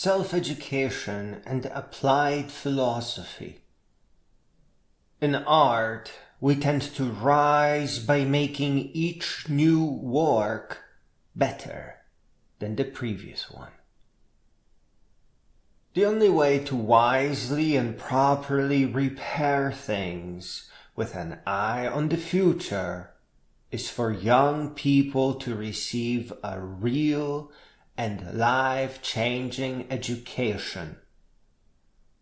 self-education and applied philosophy. In art, we tend to rise by making each new work better than the previous one. The only way to wisely and properly repair things with an eye on the future is for young people to receive a real and life-changing education.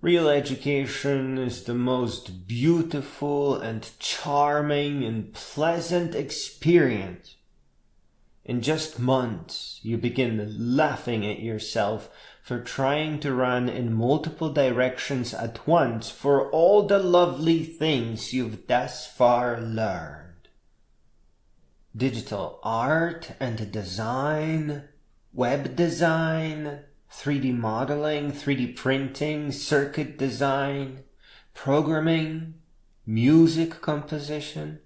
Real education is the most beautiful and charming and pleasant experience. In just months, you begin laughing at yourself for trying to run in multiple directions at once for all the lovely things you've thus far learned. Digital art and design, web design, 3D modeling, 3D printing, circuit design, programming, music composition,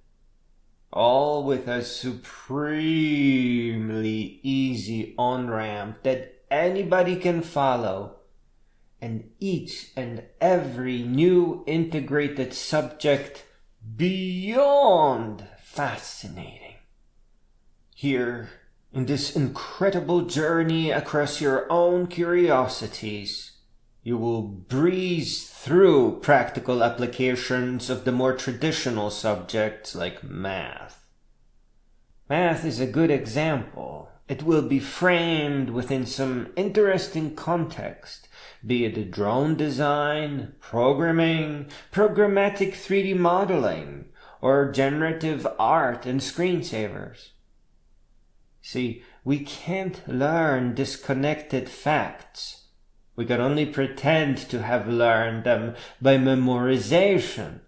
all with a supremely easy on-ramp that anybody can follow, and each and every new integrated subject beyond fascinating. Here, in this incredible journey across your own curiosities, you will breeze through practical applications of the more traditional subjects like math. Math is a good example. It will be framed within some interesting context, be it drone design, programming, programmatic 3D modeling, or generative art and screensavers. See, we can't learn disconnected facts. We can only pretend to have learned them by memorization.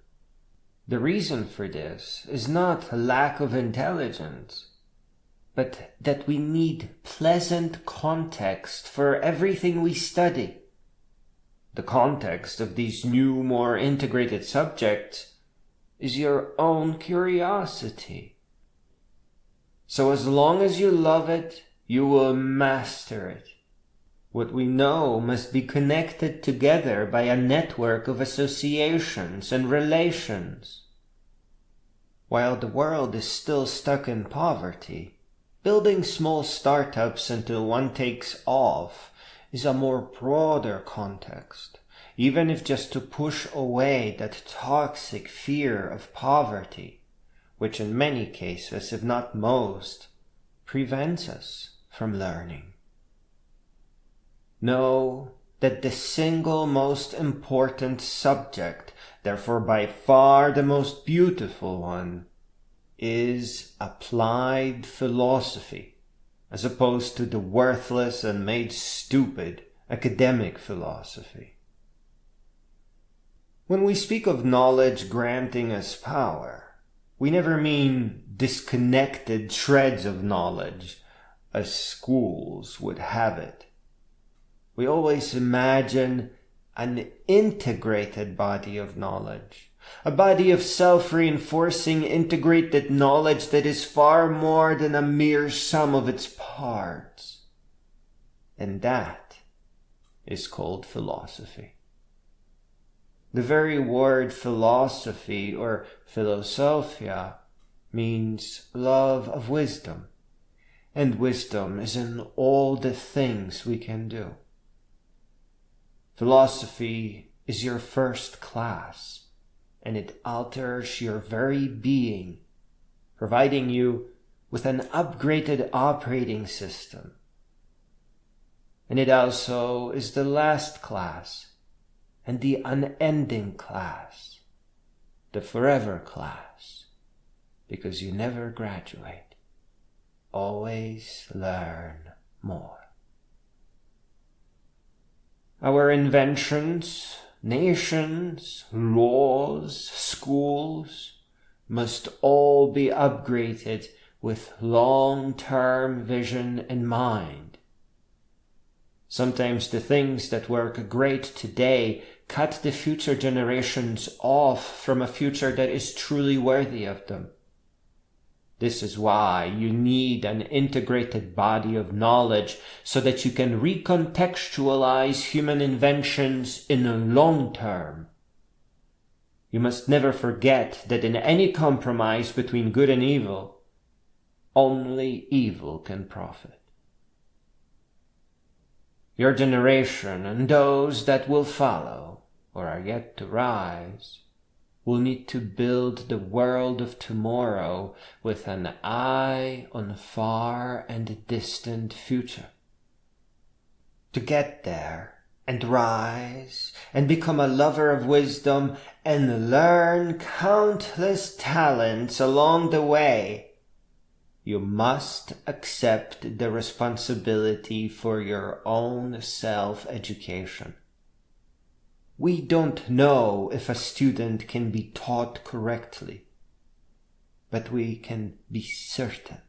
The reason for this is not a lack of intelligence, but that we need pleasant context for everything we study. The context of these new, more integrated subjects is your own curiosity. So as long as you love it, you will master it. What we know must be connected together by a network of associations and relations. While the world is still stuck in poverty, building small startups until one takes off is a more broader context, even if just to push away that toxic fear of poverty, which in many cases, if not most, prevents us from learning. Know that the single most important subject, therefore by far the most beautiful one, is applied philosophy, as opposed to the worthless and made stupid academic philosophy. When we speak of knowledge granting us power, we never mean disconnected shreds of knowledge, as schools would have it. We always imagine an integrated body of knowledge, a body of self-reinforcing integrated knowledge that is far more than a mere sum of its parts. And that is called philosophy. The very word philosophy or philosophia means love of wisdom, and wisdom is in all the things we can do. Philosophy is your first class, and it alters your very being, providing you with an upgraded operating system. And it also is the last class, and the unending class, the forever class, because you never graduate. Always learn more. Our inventions, nations, laws, schools must all be upgraded with long-term vision in mind. Sometimes the things that work great today cut the future generations off from a future that is truly worthy of them. This is why you need an integrated body of knowledge so that you can recontextualize human inventions in the long term. You must never forget that in any compromise between good and evil, only evil can profit. Your generation and those that will follow, or are yet to rise, will need to build the world of tomorrow with an eye on the far and distant future. To get there and rise and become a lover of wisdom and learn countless talents along the way, you must accept the responsibility for your own self-education. We don't know if a student can be taught correctly, but we can be certain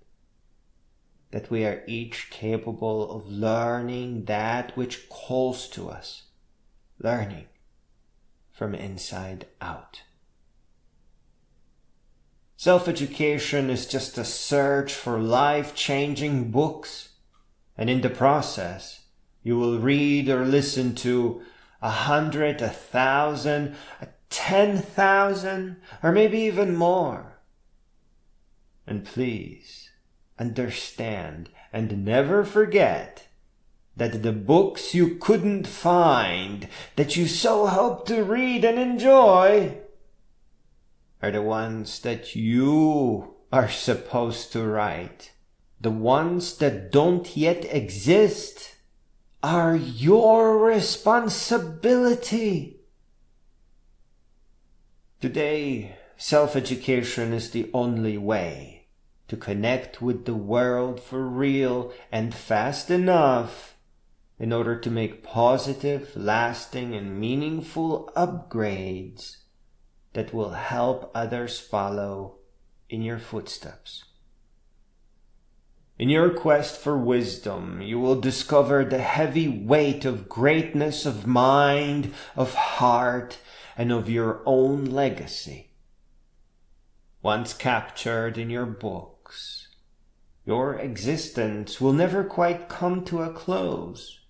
that we are each capable of learning that which calls to us, learning from inside out. Self-education is just a search for life-changing books, and in the process, you will read or listen to 100, 1,000, 10,000, or maybe even more. And please understand and never forget that the books you couldn't find, that you so hope to read and enjoy, are the ones that you are supposed to write. The ones that don't yet exist are your responsibility. Today, self-education is the only way to connect with the world for real and fast enough in order to make positive, lasting, and meaningful upgrades that will help others follow in your footsteps. In your quest for wisdom, you will discover the heavy weight of greatness of mind, of heart, and of your own legacy. Once captured in your books, your existence will never quite come to a close.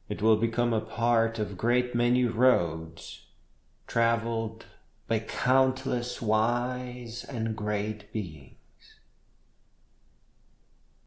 It will become a part of great many roads traveled by countless wise and great beings.